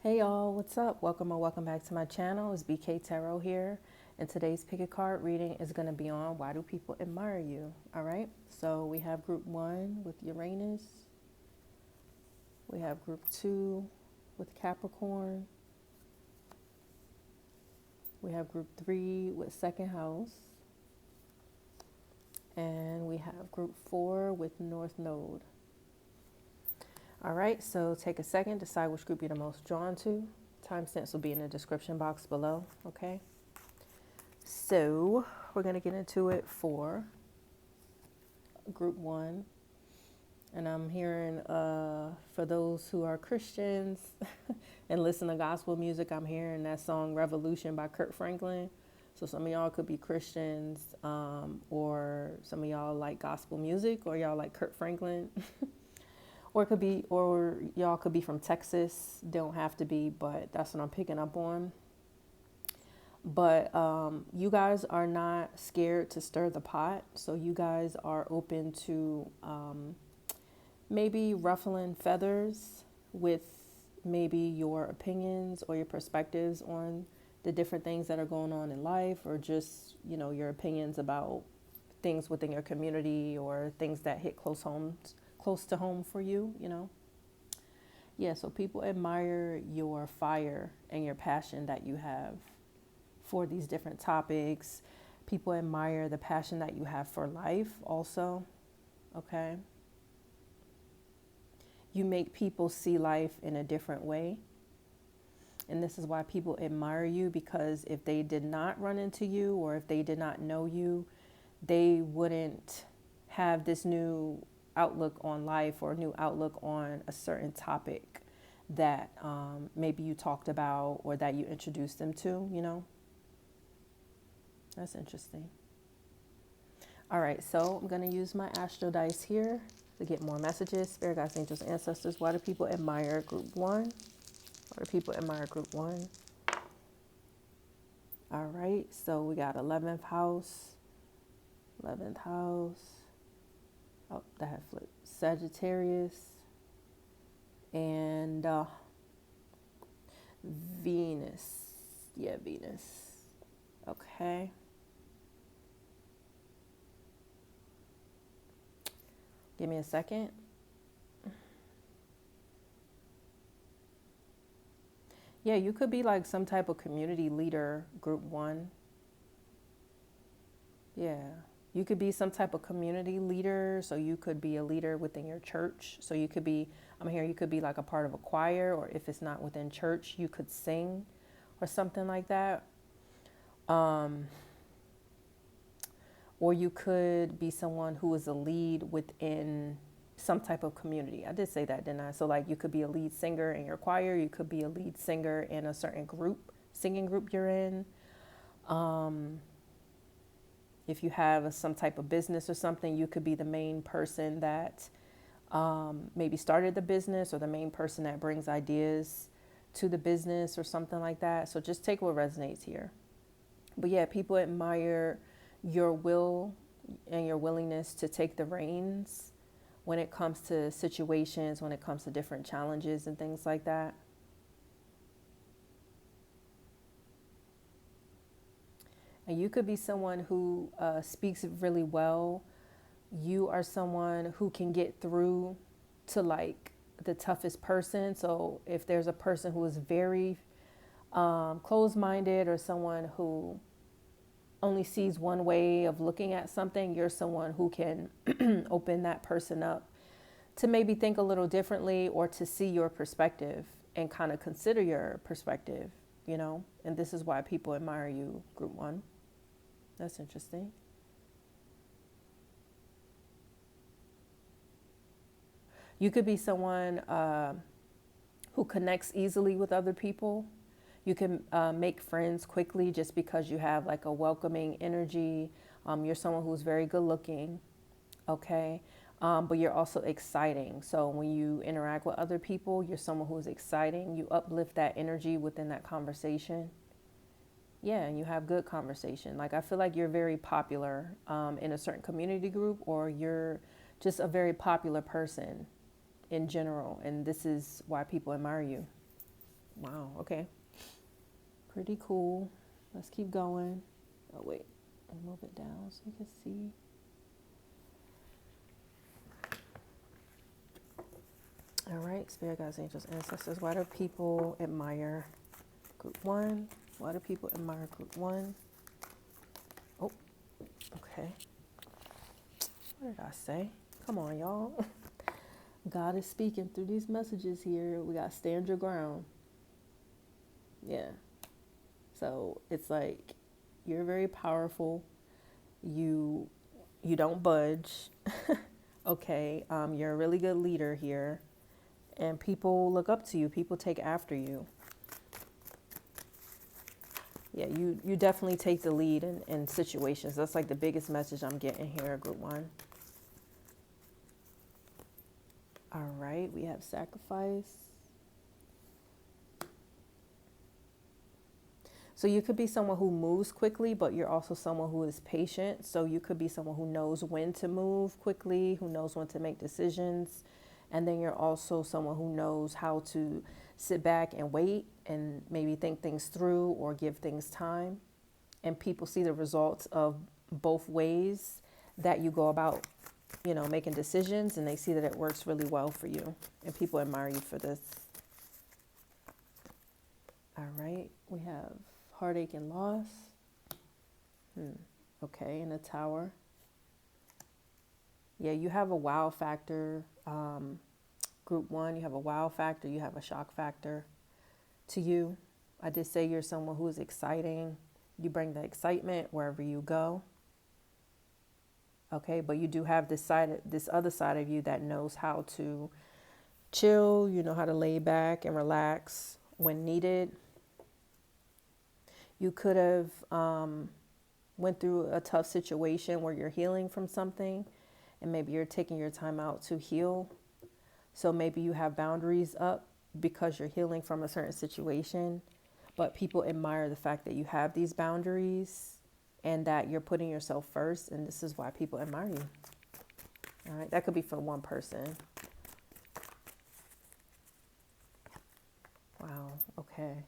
Hey y'all, what's up? Welcome or welcome back to my channel. It's BK Tarot here. And today's pick a card reading is going to be on why do people admire you? All right. So we have group 1 with Uranus. We have group 2 with Capricorn. We have group 3 with second house. And we have group 4 with North Node. All right, so take a second, decide which group you're the most drawn to. Timestamps will be in the description box below, okay? So we're going to get into it for group 1. And I'm hearing, for those who are Christians and listen to gospel music, I'm hearing that song Revolution by Kirk Franklin. So some of y'all could be Christians, or some of y'all like gospel music, or y'all like Kirk Franklin. Or it could be, or y'all could be from Texas. Don't have to be, but that's what I'm picking up on. But you guys are not scared to stir the pot. So you guys are open to maybe ruffling feathers with maybe your opinions or your perspectives on the different things that are going on in life, or just, you know, your opinions about things within your community or things that hit close to home for you, you know. Yeah, so people admire your fire and your passion that you have for these different topics. People admire the passion that you have for life also, okay? You make people see life in a different way. And this is why people admire you, because if they did not run into you or if they did not know you, they wouldn't have this new outlook on life or a new outlook on a certain topic that maybe you talked about or that you introduced them to, you know. That's interesting. All right, so I'm going to use my astro dice here to get more messages. Spirit guides, angels, ancestors. Why do people admire group 1? Why do people admire group 1? All right, so we got 11th house. 11th house. Oh, that had flipped. Sagittarius and Venus. Yeah, Venus. Okay. Give me a second. Yeah, you could be like some type of community leader, group 1. Yeah. You could be some type of community leader. So you could be a leader within your church. So you could be, I'm here, you could be like a part of a choir, or if it's not within church, you could sing or something like that. Or you could be someone who is a lead within some type of community. I did say that, didn't I? So like you could be a lead singer in your choir. You could be a lead singer in a certain group, singing group you're in. If you have some type of business or something, you could be the main person that maybe started the business, or the main person that brings ideas to the business or something like that. So just take what resonates here. But yeah, people admire your will and your willingness to take the reins when it comes to situations, when it comes to different challenges and things like that. And you could be someone who speaks really well. You are someone who can get through to like the toughest person. So if there's a person who is very closed-minded, or someone who only sees one way of looking at something, you're someone who can open that person up to maybe think a little differently, or to see your perspective and kind of consider your perspective, you know. And this is why people admire you, group 1. That's interesting. You could be someone who connects easily with other people. You can make friends quickly just because you have like a welcoming energy. You're someone who's very good looking, okay? But you're also exciting. So when you interact with other people, you're someone who's exciting. You uplift that energy within that conversation. Yeah, and you have good conversation. Like I feel like you're very popular in a certain community group, or you're just a very popular person in general. And this is why people admire you. Wow, okay. Pretty cool. Let's keep going. Oh, wait. I'll move it down so you can see. All right, spirit guides, angels, ancestors. Why do people admire group one? Why do people admire group one? Oh, okay. What did I say? Come on, y'all. God is speaking through these messages here. We got to stand your ground. Yeah. So it's like you're very powerful. You don't budge. Okay. You're a really good leader here. And people look up to you. People take after you. Yeah, you definitely take the lead in situations. That's like the biggest message I'm getting here, group one. All right, we have sacrifice. So you could be someone who moves quickly, but you're also someone who is patient. So you could be someone who knows when to move quickly, who knows when to make decisions. And then you're also someone who knows how to sit back and wait and maybe think things through or give things time. And people see the results of both ways that you go about, making decisions, and they see that it works really well for you. And people admire you for this. All right, we have heartache and loss. Okay, in the Tower. Yeah, you have a wow factor. Group one, you have a wow factor. You have a shock factor to you. I did say you're someone who is exciting. You bring the excitement wherever you go. Okay, but you do have this other side of you that knows how to chill. You know how to lay back and relax when needed. You could have went through a tough situation where you're healing from something, and maybe you're taking your time out to heal. So maybe you have boundaries up because you're healing from a certain situation, but people admire the fact that you have these boundaries and that you're putting yourself first, and this is why people admire you. All right, that could be for one person. Wow, okay.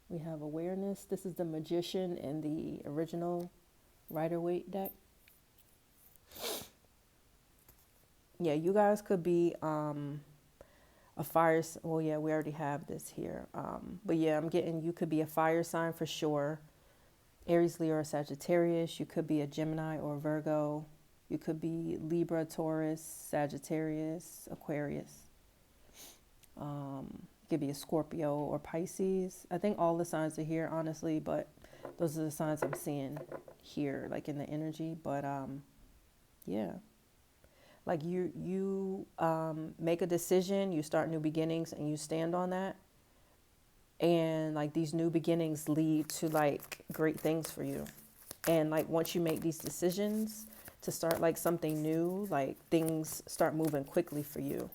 We have awareness. This is the Magician in the original Rider-Waite deck. Yeah, you guys could be a fire. Well, yeah, we already have this here. But yeah, I'm getting you could be a fire sign for sure. Aries, Leo, or Sagittarius. You could be a Gemini or Virgo. You could be Libra, Taurus, Sagittarius, Aquarius. It could be a Scorpio or Pisces. I think all the signs are here, honestly, but those are the signs I'm seeing here, like in the energy. But yeah, like you make a decision, you start new beginnings, and you stand on that. And like these new beginnings lead to like great things for you. And like once you make these decisions to start like something new, like things start moving quickly for you.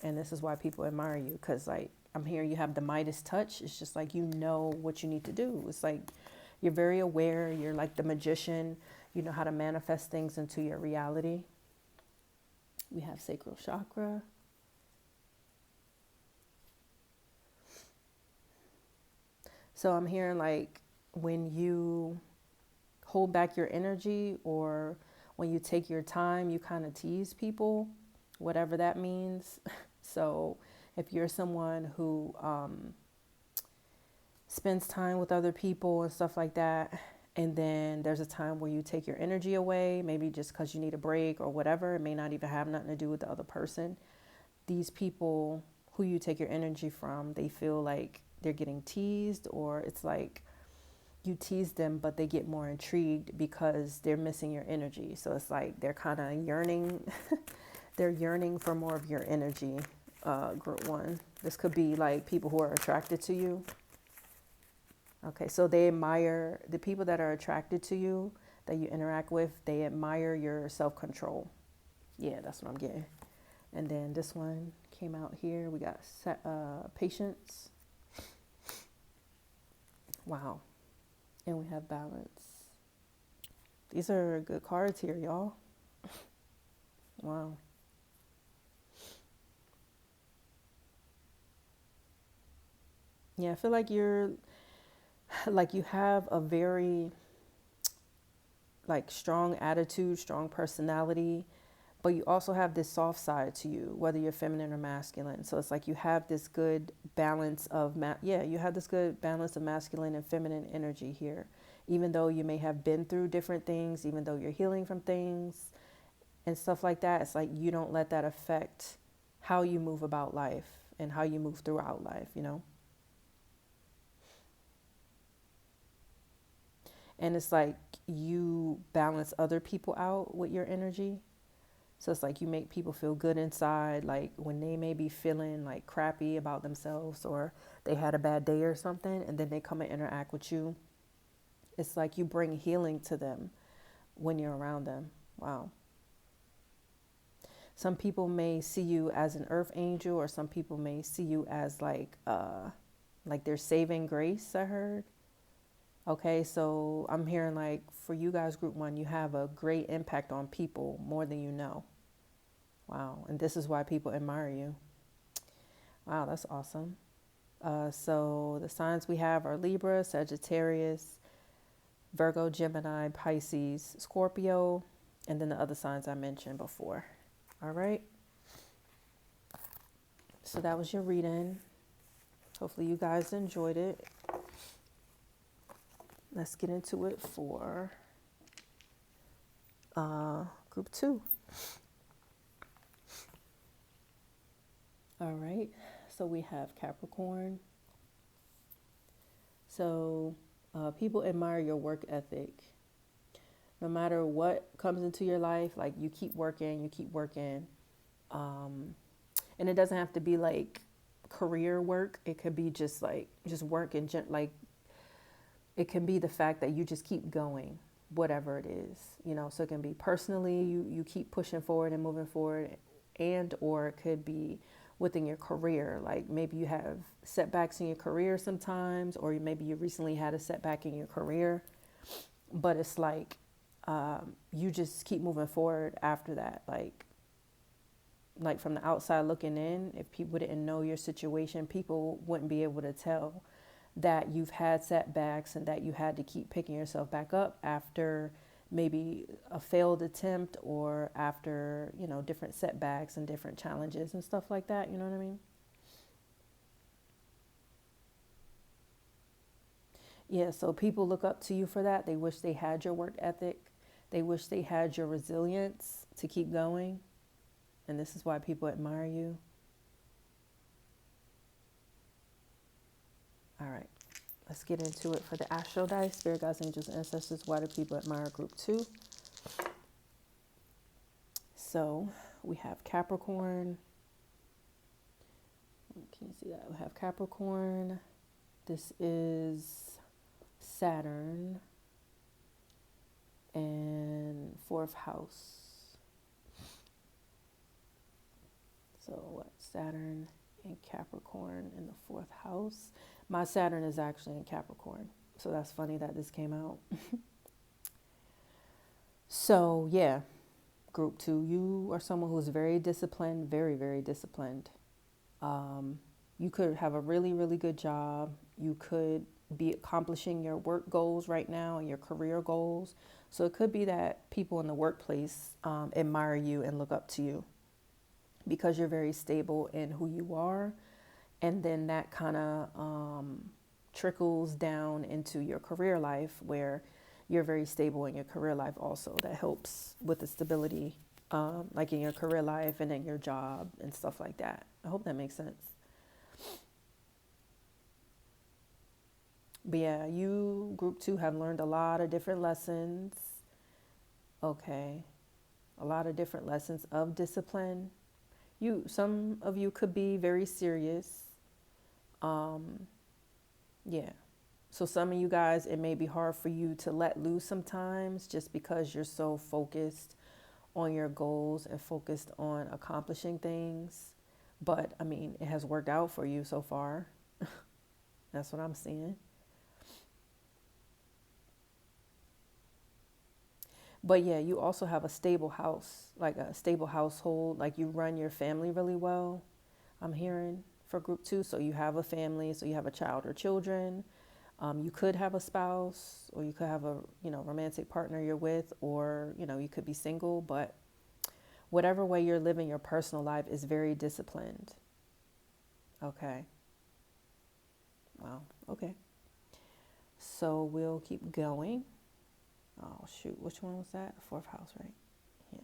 And this is why people admire you, because like I'm hearing you have the Midas touch. It's just like you know what you need to do. It's like you're very aware. You're like the magician. You know how to manifest things into your reality. We have sacral chakra. So I'm hearing like when you hold back your energy or when you take your time, you kind of tease people, whatever that means. So if you're someone who spends time with other people and stuff like that, and then there's a time where you take your energy away, maybe just because you need a break or whatever, it may not even have nothing to do with the other person. These people who you take your energy from, they feel like they're getting teased, or it's like you tease them, but they get more intrigued because they're missing your energy. So it's like they're kind of yearning. They're yearning for more of your energy, group one. This could be like people who are attracted to you. Okay, so they admire the people that are attracted to you, that you interact with. They admire your self-control. Yeah, that's what I'm getting. And then this one came out here. We got patience. Wow. And we have balance. These are good cards here, y'all. Wow. Yeah, I feel like you're like you have a very like strong attitude, strong personality, but you also have this soft side to you, whether you're feminine or masculine. So it's like you have this good balance of you have this good balance of masculine and feminine energy here. Even though you may have been through different things, even though you're healing from things and stuff like that, it's like you don't let that affect how you move about life and how you move throughout life, you know? And it's like you balance other people out with your energy. So it's like you make people feel good inside, like when they may be feeling like crappy about themselves or they had a bad day or something, and then they come and interact with you. It's like you bring healing to them when you're around them. Wow. Some people may see you as an earth angel, or some people may see you as like their saving grace, I heard. Okay, so I'm hearing like for you guys, group one, you have a great impact on people more than you know. Wow, and this is why people admire you. Wow, that's awesome. So the signs we have are Libra, Sagittarius, Virgo, Gemini, Pisces, Scorpio, and then the other signs I mentioned before. All right. So that was your reading. Hopefully you guys enjoyed it. Let's get into it for group two. All right. So we have Capricorn. So people admire your work ethic. No matter what comes into your life, like you keep working, you keep working. And it doesn't have to be like career work. It could be just like just work and like it can be the fact that you just keep going, whatever it is, you know. So it can be personally, you keep pushing forward and moving forward, and or it could be within your career. Like maybe you have setbacks in your career sometimes, or maybe you recently had a setback in your career, but it's like you just keep moving forward after that. Like from the outside looking in, if people didn't know your situation, people wouldn't be able to tell that you've had setbacks and that you had to keep picking yourself back up after maybe a failed attempt or after, you know, different setbacks and different challenges and stuff like that. You know what I mean? Yeah, so people look up to you for that. They wish they had your work ethic. They wish they had your resilience to keep going. And this is why people admire you. All right, let's get into it for the Astro Dice. Spirit guides, angels, ancestors. Why do people admire group two? So we have Capricorn. Can you see that? We have Capricorn. This is Saturn and fourth house. So what? Saturn and Capricorn in the fourth house. My Saturn is actually in Capricorn. So that's funny that this came out. So yeah, group two, you are someone who's very disciplined, very, very disciplined. You could have a really, really good job. You could be accomplishing your work goals right now and your career goals. So it could be that people in the workplace admire you and look up to you because you're very stable in who you are. And then that kind of trickles down into your career life where you're very stable in your career life also. That helps with the stability, like in your career life and in your job and stuff like that. I hope that makes sense. But yeah, you, group two, have learned a lot of different lessons. Okay. A lot of different lessons of discipline. Some of you could be very serious. Yeah. So some of you guys, it may be hard for you to let loose sometimes just because you're so focused on your goals and focused on accomplishing things. But I mean, it has worked out for you so far. That's what I'm seeing. But yeah, you also have a stable house, like a stable household, like you run your family really well, I'm hearing. for group 2. So you have a family, so you have a child or children. You could have a spouse, or you could have a, romantic partner you're with, or, you could be single, but whatever way you're living your personal life is very disciplined. Okay. Wow. Okay. So we'll keep going. Oh, shoot. Which one was that? 4th house, right? Yeah.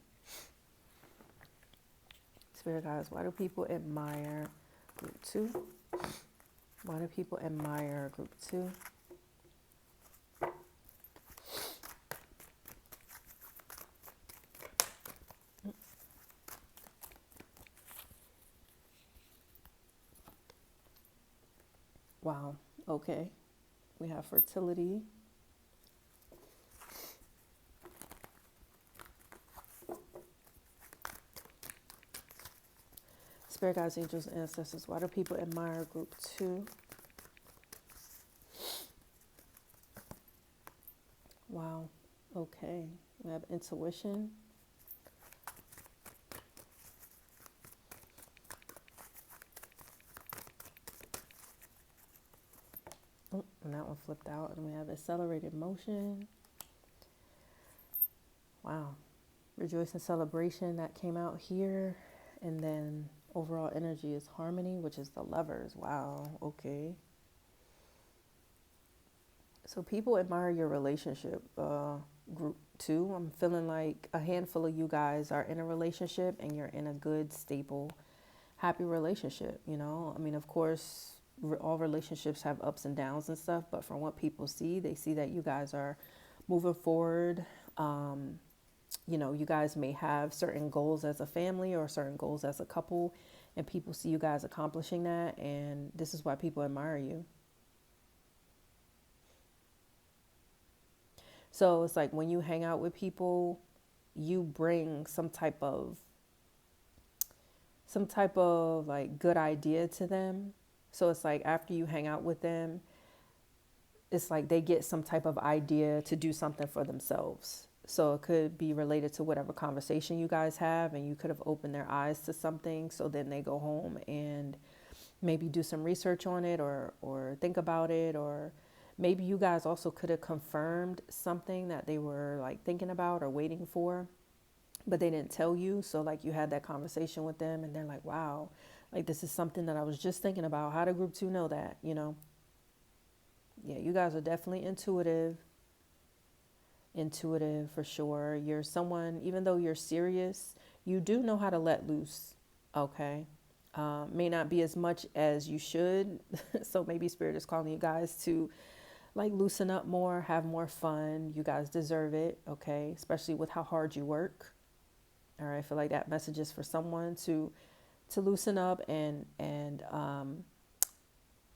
Spirit guides, why do people admire group 2? Why do people admire group 2? Wow. Okay. We have fertility. Spirit guides, angels, and ancestors, why do people admire group 2? Wow. Okay. We have intuition. Oh, and that one flipped out. And we have accelerated motion. Wow. Rejoice and celebration, that came out here. And then overall energy is harmony, which is the Lovers. Wow. Okay. So people admire your relationship, group 2. I'm feeling like a handful of you guys are in a relationship and you're in a good, stable, happy relationship. I mean, of course, all relationships have ups and downs and stuff, but from what people see, they see that you guys are moving forward. You guys may have certain goals as a family or certain goals as a couple, and people see you guys accomplishing that, and this is why people admire you. So it's like when you hang out with people, you bring some type of like good idea to them. So it's like after you hang out with them, it's like they get some type of idea to do something for themselves. So it could be related to whatever conversation you guys have, and you could have opened their eyes to something. So then they go home and maybe do some research on it, or think about it, or maybe you guys also could have confirmed something that they were like thinking about or waiting for, but they didn't tell you. So like you had that conversation with them and they're like, wow, like this is something that I was just thinking about. How did group 2 know that, Yeah, you guys are definitely intuitive for sure. You're someone, even though you're serious, you do know how to let loose. Okay. May not be as much as you should. So maybe Spirit is calling you guys to like loosen up more, have more fun. You guys deserve it. Okay. Especially with how hard you work. All right. I feel like that message is for someone to loosen up and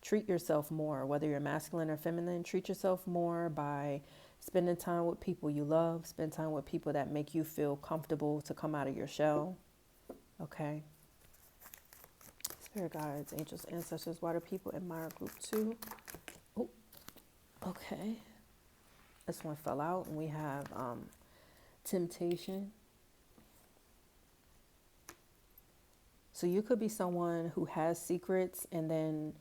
treat yourself more, whether you're masculine or feminine. Treat yourself more by spending time with people you love, spend time with people that make you feel comfortable to come out of your shell. Okay. Spirit guides, angels, ancestors, why do people admire group 2? Oh, okay. This one fell out, and we have temptation. So you could be someone who has secrets, and then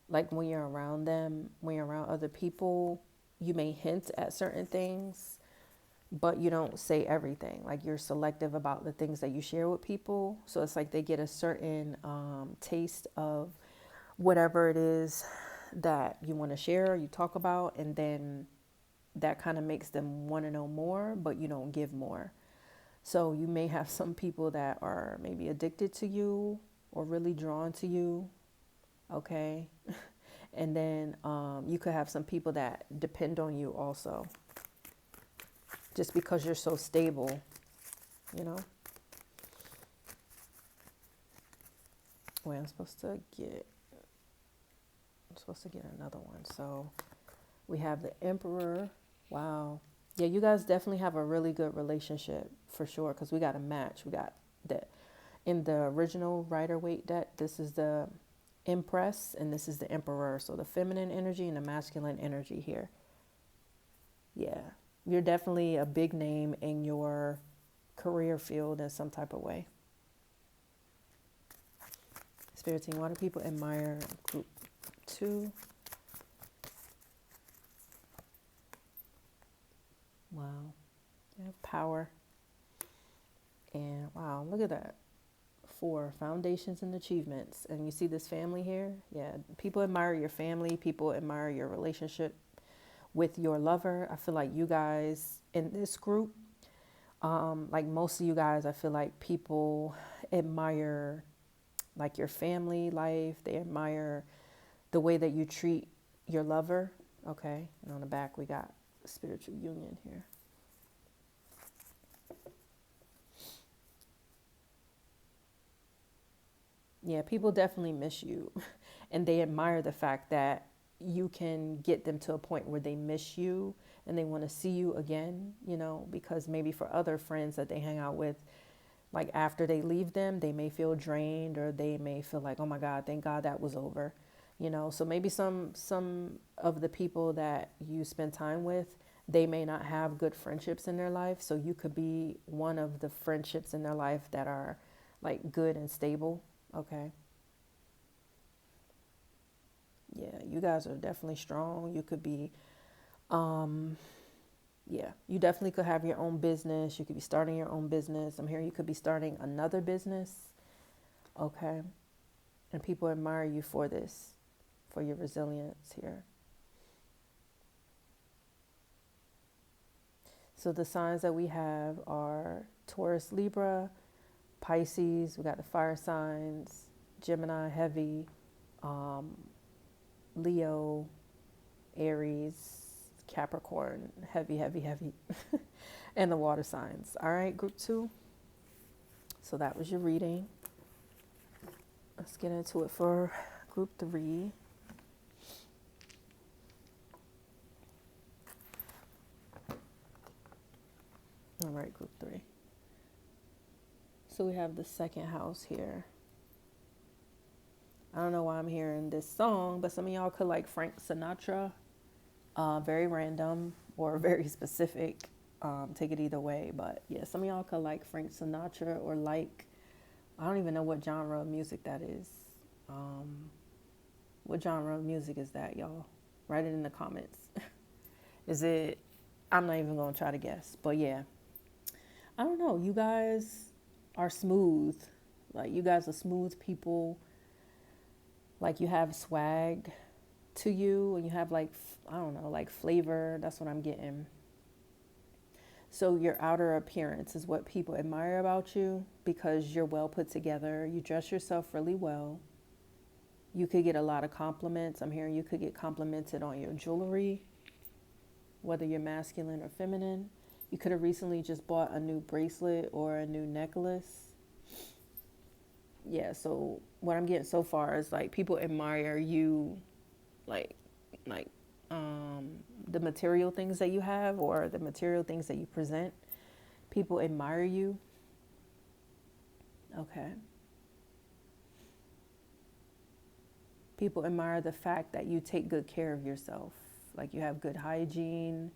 like when you're around them, when you're around other people, you may hint at certain things, but you don't say everything. Like you're selective about the things that you share with people. So it's like they get a certain taste of whatever it is that you want to share, you talk about, and then that kind of makes them want to know more, but you don't give more. So you may have some people that are maybe addicted to you or really drawn to you. Okay. And then you could have some people that depend on you also, just because you're so stable, Wait, I'm supposed to get another one. So we have the Emperor. Wow. Yeah, you guys definitely have a really good relationship for sure, because we got a match. We got that in the original Rider-Waite deck. This is the Empress and this is the Emperor. So the feminine energy and the masculine energy here. Yeah, you're definitely a big name in your career field in some type of way. Spirit team, why do people admire group 2? Wow. You have power. And wow, look at that. 4, foundations and achievements. And you see this family here? Yeah, people admire your family. People admire your relationship with your lover. I feel like you guys in this group, like most of you guys, I feel like people admire like your family life. They admire the way that you treat your lover. Okay. And on the back, we got spiritual union here. Yeah, people definitely miss you and they admire the fact that you can get them to a point where they miss you and they want to see you again, you know, because maybe for other friends that they hang out with, like after they leave them, they may feel drained or they may feel like, oh my God, thank God that was over, you know. So maybe some of the people that you spend time with, they may not have good friendships in their life. So you could be one of the friendships in their life that are like good and stable. Okay. Yeah, you guys are definitely strong. You could be, yeah, you definitely could have your own business. You could be starting your own business. I'm hearing you could be starting another business. Okay. And people admire you for this, for your resilience here. So the signs that we have are Taurus, Libra, Pisces. We got the fire signs, Gemini, heavy, Leo, Aries, Capricorn, heavy, heavy, heavy, and the water signs. All right, group 2. So that was your reading. Let's get into it for group 3. All right, group 3. So we have the second house here. I don't know why I'm hearing this song, but some of y'all could like Frank Sinatra. Very random or very specific. Take it either way. But yeah, some of y'all could like Frank Sinatra or like, I don't even know what genre of music that is. What genre of music is that, y'all? Write it in the comments. Is it, I'm not even going to try to guess. But yeah, I don't know. You guys are smooth. Like you guys are smooth people. Like you have swag to you and you have like, I don't know, like flavor. That's what I'm getting. So your outer appearance is what people admire about you because you're well put together. You dress yourself really well. You could get a lot of compliments. I'm hearing you could get complimented on your jewelry, whether you're masculine or feminine. You could have recently just bought a new bracelet or a new necklace. Yeah, so what I'm getting so far is like people admire you like the material things that you have or the material things that you present. People admire you. Okay. People admire the fact that you take good care of yourself. Like you have good hygiene,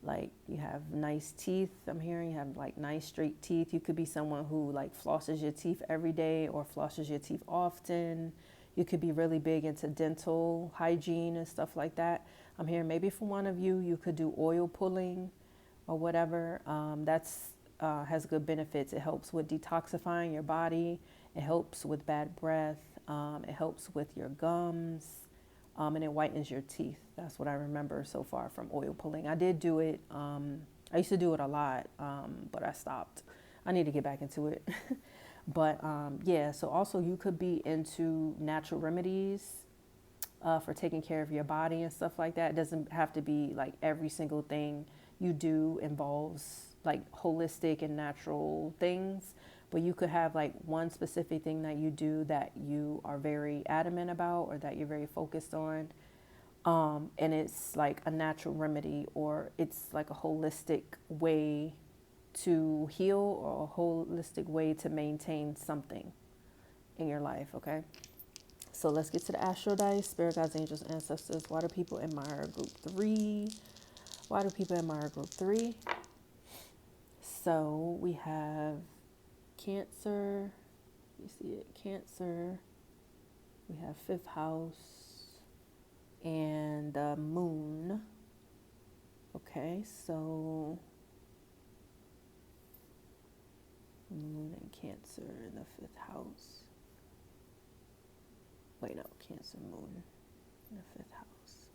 like you have nice teeth. I'm hearing you have like nice straight teeth. You could be someone who like flosses your teeth every day or flosses your teeth often. You could be really big into dental hygiene and stuff like that. I'm hearing maybe for one of you, you could do oil pulling or whatever. That's has good benefits. It helps with detoxifying your body. It helps with bad breath. It helps with your gums. And it whitens your teeth. That's what I remember so far from oil pulling. I did do it. I used to do it a lot, but I stopped. I need to get back into it. But yeah, so also you could be into natural remedies for taking care of your body and stuff like that. It doesn't have to be like every single thing you do involves like holistic and natural things. But you could have like one specific thing that you do that you are very adamant about or that you're very focused on. And it's like a natural remedy or it's like a holistic way to heal or a holistic way to maintain something in your life, okay? So let's get to the astro dice. Spirit guides, angels, ancestors. Why do people admire group 3? Why do people admire group 3? So we have Cancer. You see it, Cancer, We have fifth house and moon. Okay, so moon and Cancer in the fifth house. Wait, no, Cancer moon in the fifth house.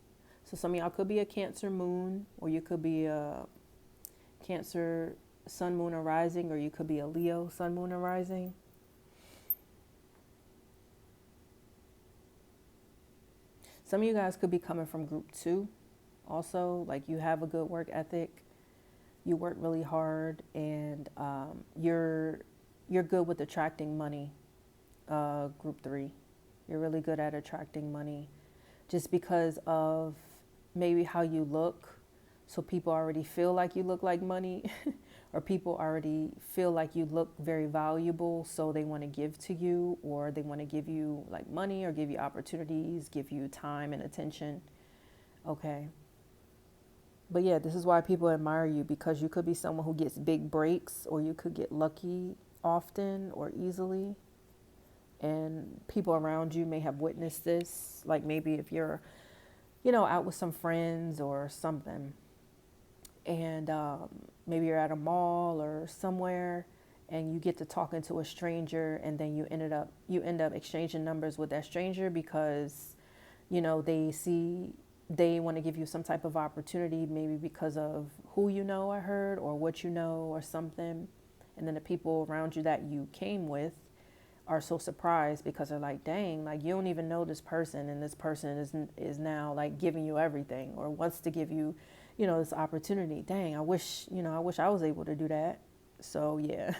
So some of y'all could be a Cancer moon, or you could be a Cancer sun, moon, or rising, or you could be a Leo sun, moon, or rising. Some of you guys could be coming from group 2 also. Like, you have a good work ethic. You work really hard, and you're good with attracting money. Group 3. You're really good at attracting money just because of maybe how you look. So people already feel like you look like money or people already feel like you look very valuable. So they want to give to you, or they want to give you like money, or give you opportunities, give you time and attention. Okay. But yeah, this is why people admire you, because you could be someone who gets big breaks, or you could get lucky often or easily. And people around you may have witnessed this. Like maybe if you're, out with some friends or something, and maybe you're at a mall or somewhere, and you get to talking to a stranger, and then you end up exchanging numbers with that stranger because, they want to give you some type of opportunity, maybe because of who I heard, or what or something. And then the people around you that you came with are so surprised because they're like, dang, like you don't even know this person, and this person is now like giving you everything, or wants to give you, this opportunity. Dang, I wish I was able to do that. So yeah,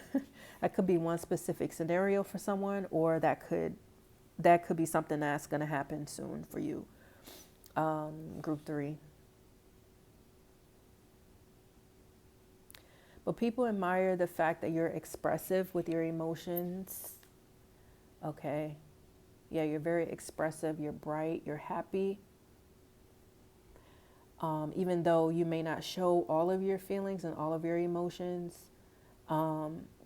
that could be one specific scenario for someone, or that could be something that's going to happen soon for you. Group 3. But people admire the fact that you're expressive with your emotions. Okay. Yeah, you're very expressive. You're bright. You're happy. Even though you may not show all of your feelings and all of your emotions,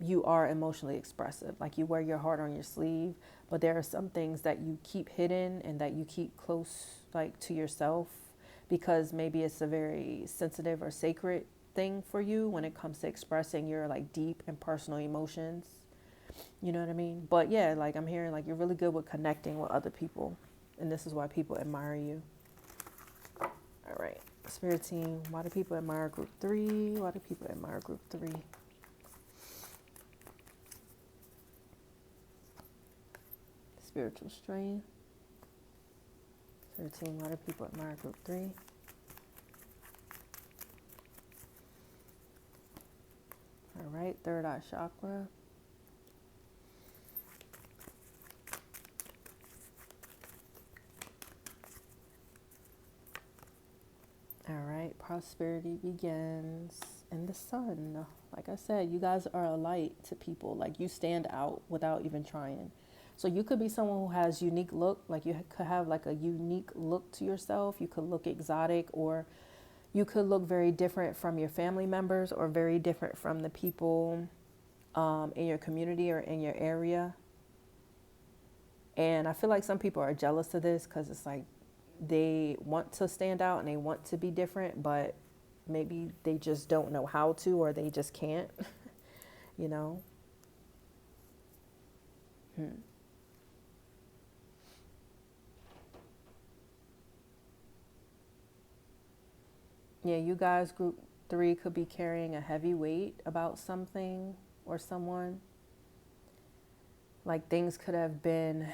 you are emotionally expressive. Like you wear your heart on your sleeve, but there are some things that you keep hidden and that you keep close, like to yourself, because maybe it's a very sensitive or sacred thing for you when it comes to expressing your like deep and personal emotions. You know what I mean? But yeah, like I'm hearing like you're really good with connecting with other people, and this is why people admire you. All right, Spirit team, why do people admire group 3? Why do people admire group 3? Spiritual strength. Spirit team, why do people admire group 3? All right, third eye chakra. All right, prosperity begins in the sun. Like I said, you guys are a light to people. Like you stand out without even trying. So you could be someone who has unique look. Like you could have like a unique look to yourself. You could look exotic, or you could look very different from your family members, or very different from the people in your community or in your area. And I feel like some people are jealous of this because it's like they want to stand out and they want to be different, but maybe they just don't know how to, or they just can't, you know? Yeah, you guys, group 3 could be carrying a heavy weight about something or someone. Like things could have been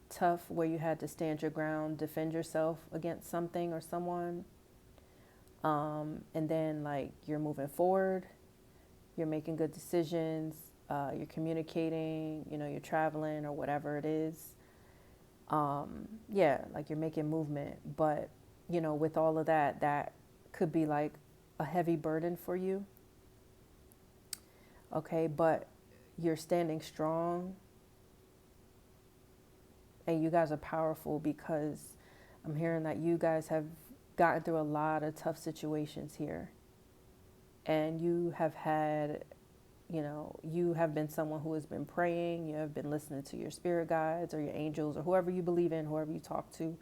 tough where you had to stand your ground, defend yourself against something or someone. And then like you're moving forward, you're making good decisions, you're communicating, you're traveling or whatever it is. Yeah, like you're making movement, but with all of that, that could be like a heavy burden for you. Okay, but you're standing strong, and you guys are powerful because I'm hearing that you guys have gotten through a lot of tough situations here, and you have had you know, you have been someone who has been praying, you have been listening to your spirit guides or your angels or whoever you believe in, whoever you talk to.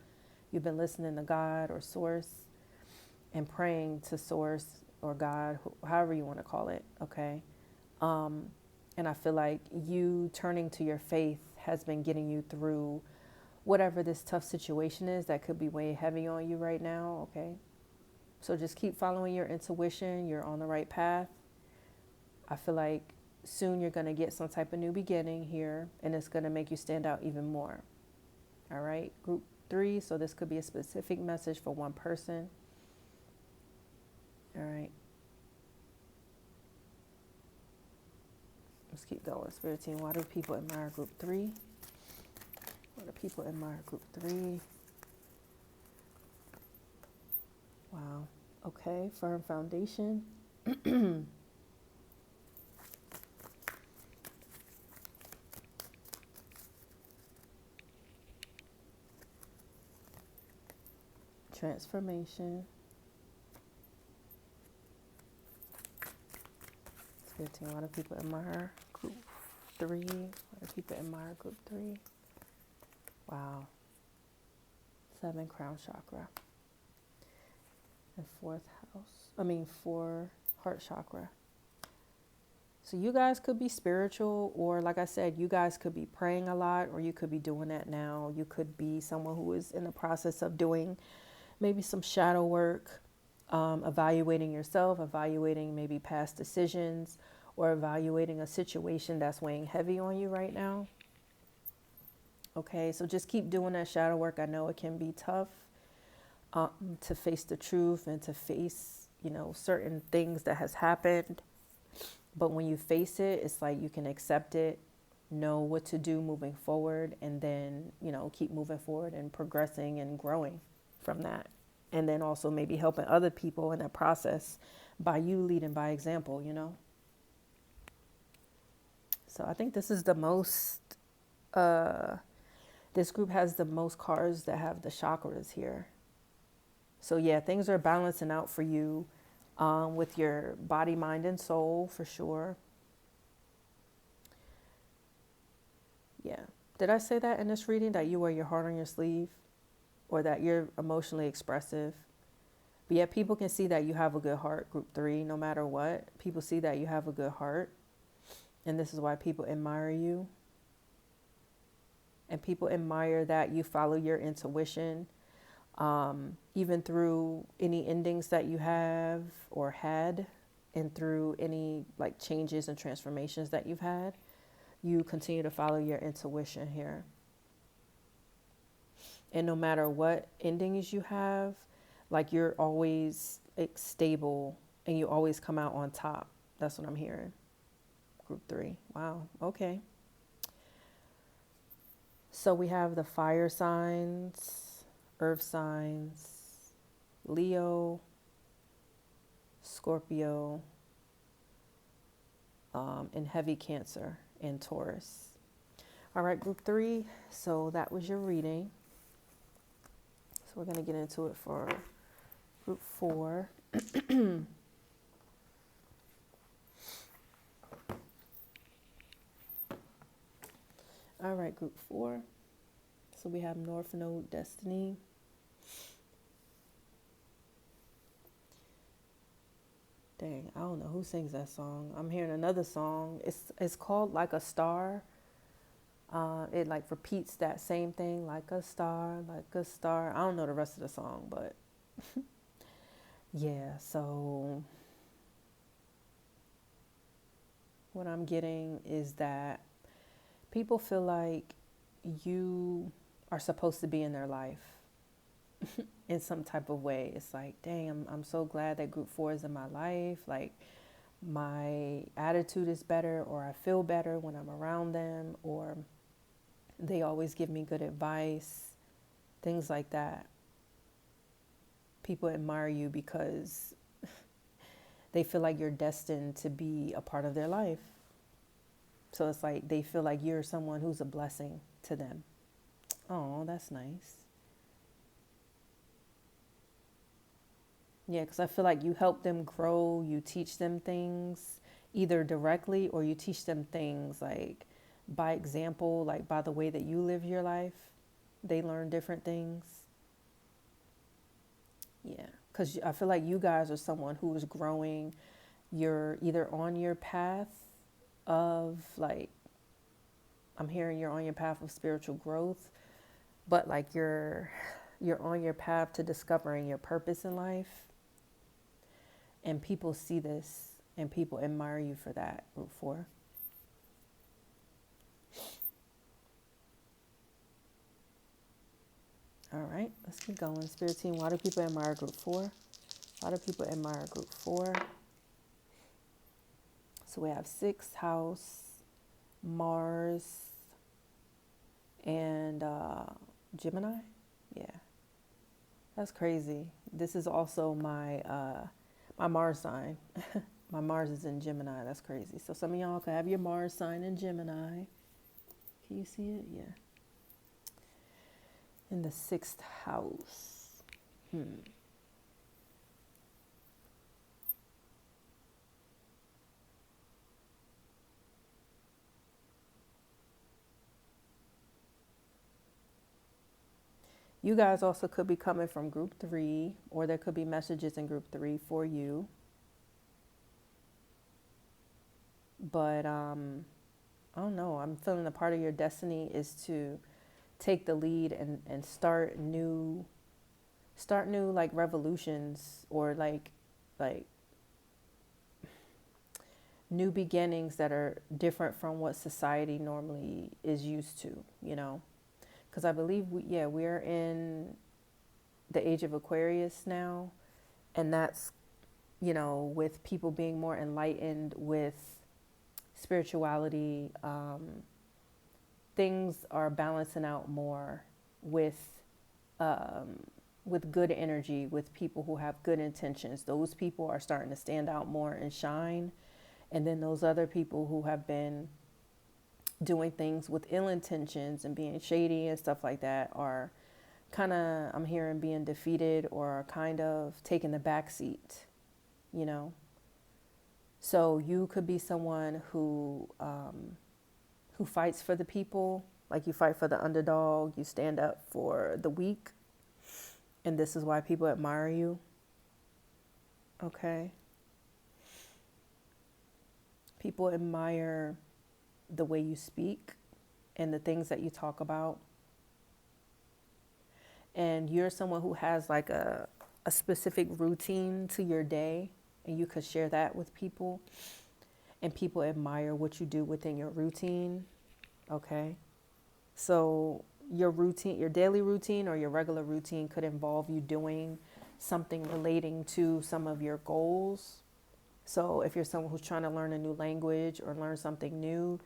You've been listening to God or source and praying to source or God, however you want to call it, okay? And I feel like you turning to your faith has been getting you through whatever this tough situation is that could be weighing heavy on you right now, okay? So just keep following your intuition. You're on the right path. I feel like soon you're going to get some type of new beginning here, and it's going to make you stand out even more. All right, group 3. So this could be a specific message for one person. All right. Let's keep going. Spirit team, why do people admire group 3? Why do people admire group 3? Wow. Okay, firm foundation. Transformation. Spirit team, why do people admire group 3? Why do people admire group 3? Wow. 7 crown chakra. And 4 heart chakra. So you guys could be spiritual, or like I said, you guys could be praying a lot, or you could be doing that now. You could be someone who is in the process of doing maybe some shadow work, evaluating yourself, evaluating maybe past decisions, or evaluating a situation that's weighing heavy on you right now. Okay, so just keep doing that shadow work. I know it can be tough to face the truth and to face, you know, certain things that has happened. But when you face it, it's like you can accept it, know what to do moving forward, and then, you know, keep moving forward and progressing and growing from that. And then also maybe helping other people in that process by you leading by example, you know. So I think this is the most, this group has the most cards that have the chakras here. So yeah, things are balancing out for you with your body, mind, and soul for sure. Yeah. Did I say that in this reading, that you wear your heart on your sleeve, or that you're emotionally expressive? But yeah, people can see that you have a good heart, group 3, no matter what. People see that you have a good heart. And this is why people admire you. And people admire that you follow your intuition, even through any endings that you have or had, and through any like changes and transformations that you've had. You continue to follow your intuition here. And no matter what endings you have, like you're always stable and you always come out on top. That's what I'm hearing. Group 3. Wow. Okay. So we have the fire signs, earth signs, Leo, Scorpio, and heavy Cancer and Taurus. All right, group 3. So that was your reading. So we're going to get into it for group 4. All right, group 4. So we have North Node Destiny. Dang, I don't know who sings that song. I'm hearing another song. It's called Like a Star. It like repeats that same thing, like a star, like a star. I don't know the rest of the song, but yeah, so what I'm getting is that people feel like you are supposed to be in their life in some type of way. It's like, dang, I'm so glad that group 4 is in my life. Like, my attitude is better, or I feel better when I'm around them, or they always give me good advice, things like that. People admire you because they feel like you're destined to be a part of their life. So it's like they feel like you're someone who's a blessing to them. Oh, that's nice. Yeah, because I feel like you help them grow, you teach them things, either directly or you teach them things like by example, like by the way that you live your life. They learn different things. Yeah, because I feel like you guys are someone who is growing. You're either on your path of like, I'm hearing you're on your path of spiritual growth, but like you're on your path to discovering your purpose in life. And people see this and people admire you for that, Group 4. All right, let's keep going. Spirit team, why do people admire Group 4? Why do people admire Group 4? So we have 6th house, Mars, and Gemini. Yeah, that's crazy. This is also my my Mars sign. My Mars is in Gemini. That's crazy. So some of y'all could have your Mars sign in Gemini. Can you see it? Yeah. In the 6th house. You guys also could be coming from Group 3, or there could be messages in Group 3 for you. But I don't know. I'm feeling a part of your destiny is to take the lead and start new like revolutions, or like new beginnings that are different from what society normally is used to, you know. Because I believe we're in the age of Aquarius now, and that's, you know, with people being more enlightened with spirituality, things are balancing out more with good energy, with people who have good intentions. Those people are starting to stand out more and shine. And then those other people who have been doing things with ill intentions and being shady and stuff like that are kind of, I'm hearing, being defeated or kind of taking the back seat, you know. So you could be someone who fights for the people, like you fight for the underdog, you stand up for the weak, and this is why people admire you. Okay. People admire the way you speak and the things that you talk about. And you're someone who has like a specific routine to your day, and you could share that with people, and people admire what you do within your routine. Okay. So your routine, your daily routine or your regular routine could involve you doing something relating to some of your goals. So if you're someone who's trying to learn a new language or learn something new,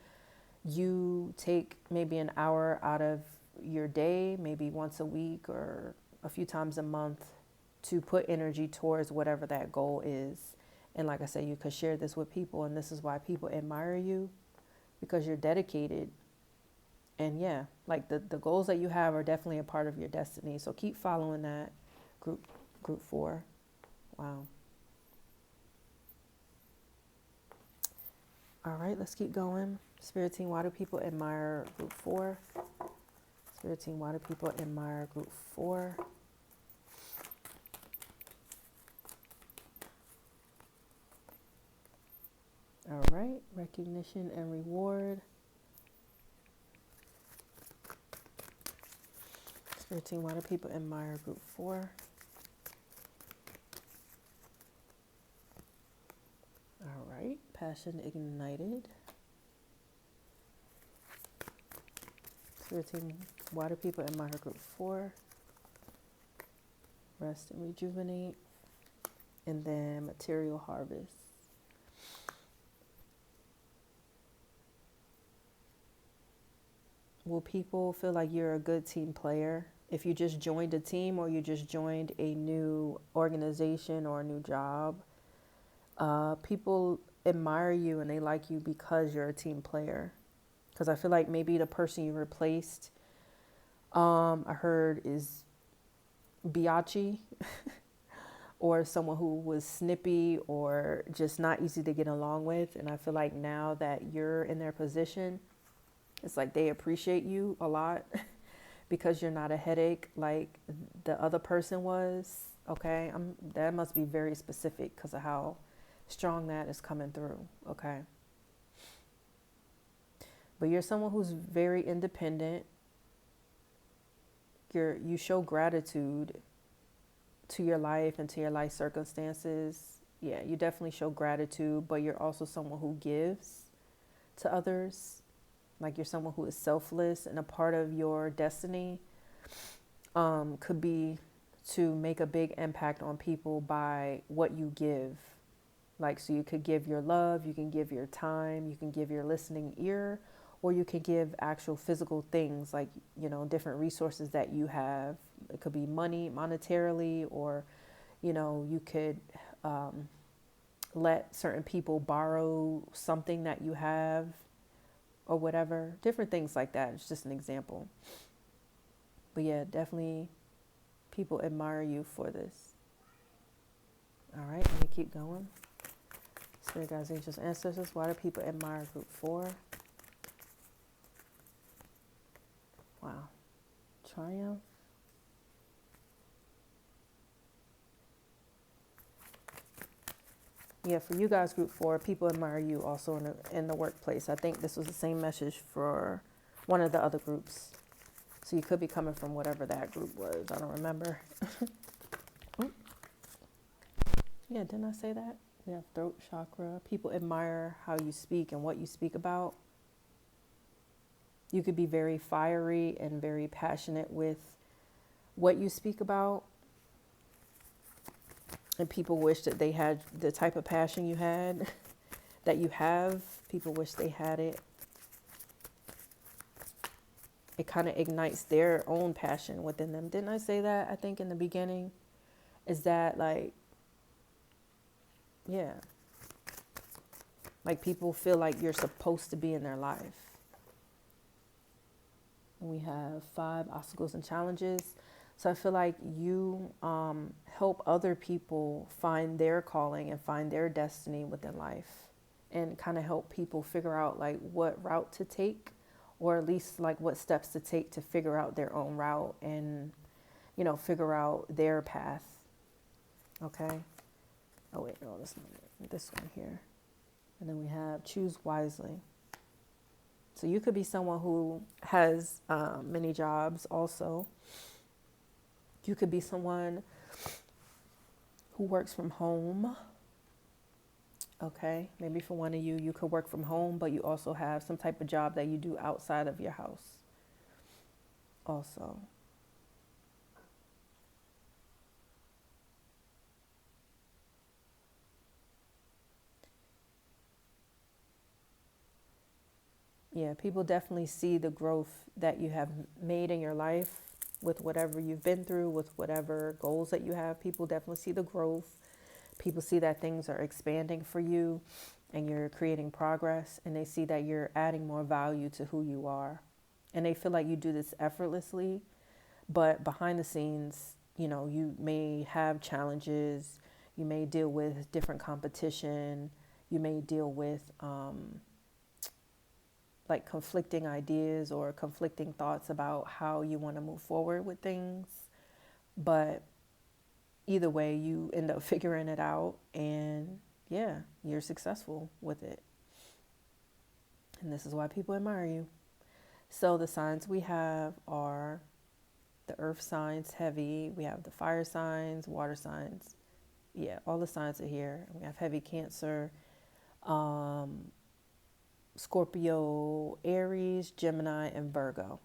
you take maybe an hour out of your day, maybe once a week or a few times a month, to put energy towards whatever that goal is. And like I said, you could share this with people, and this is why people admire you, because you're dedicated. And yeah, like the goals that you have are definitely a part of your destiny. So keep following that, group 4. Wow. All right, let's keep going. Spirit team, why do people admire Group 4? Spirit team, why do people admire Group 4? All right, recognition and reward. Spirit team, why do people admire Group 4? All right, passion ignited. Spirit team, why do people admire Group 4? Rest and rejuvenate. And then material harvest. Will people feel like you're a good team player if you just joined a team or you just joined a new organization or a new job? People admire you and they like you because you're a team player. Because I feel like maybe the person you replaced, I heard, is biatchy or someone who was snippy or just not easy to get along with. And I feel like now that you're in their position, it's like they appreciate you a lot because you're not a headache like the other person was. Okay, that must be very specific because of how strong that is coming through. Okay, but you're someone who's very independent. You show gratitude to your life and to your life circumstances. Yeah, you definitely show gratitude, but you're also someone who gives to others. Like you're someone who is selfless, and a part of your destiny could be to make a big impact on people by what you give. Like, so you could give your love, you can give your time, you can give your listening ear, or you can give actual physical things like, different resources that you have. It could be money, monetarily, or, you could let certain people borrow something that you have or whatever. Different things like that. It's just an example. But yeah, definitely people admire you for this. All right, let me keep going. Spirit guides, angels, ancestors. Why do people admire group 4? Wow. Triumph. Yeah, for you guys, group 4, people admire you also in the workplace. I think this was the same message for one of the other groups. So you could be coming from whatever that group was. I don't remember. Yeah, didn't I say that? Yeah, throat chakra. People admire how you speak and what you speak about. You could be very fiery and very passionate with what you speak about. And people wish that they had the type of passion you had, that you have. People wish they had it. It kind of ignites their own passion within them. Didn't I say that, I think, in the beginning? Is that like, yeah. Like people feel like you're supposed to be in their life. And we have 5 obstacles and challenges. So I feel like you help other people find their calling and find their destiny within life, and kind of help people figure out like what route to take, or at least like what steps to take to figure out their own route and, figure out their path. Okay. Oh wait, no, this one here. And then we have choose wisely. So you could be someone who has many jobs also. You could be someone who works from home. Okay, maybe for one of you, you could work from home, but you also have some type of job that you do outside of your house also. Yeah, people definitely see the growth that you have made in your life with whatever you've been through, with whatever goals that you have. People definitely see the growth. People see that things are expanding for you and you're creating progress, and they see that you're adding more value to who you are. And they feel like you do this effortlessly, but behind the scenes, you may have challenges. You may deal with different competition. You may deal with like conflicting ideas or conflicting thoughts about how you want to move forward with things. But either way, you end up figuring it out, and yeah, you're successful with it. And this is why people admire you. So the signs we have are the earth signs, heavy. We have the fire signs, water signs. Yeah, all the signs are here. We have heavy Cancer, Scorpio, Aries, Gemini, and Virgo.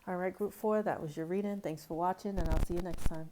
All right, group 4, that was your reading. Thanks for watching, and I'll see you next time.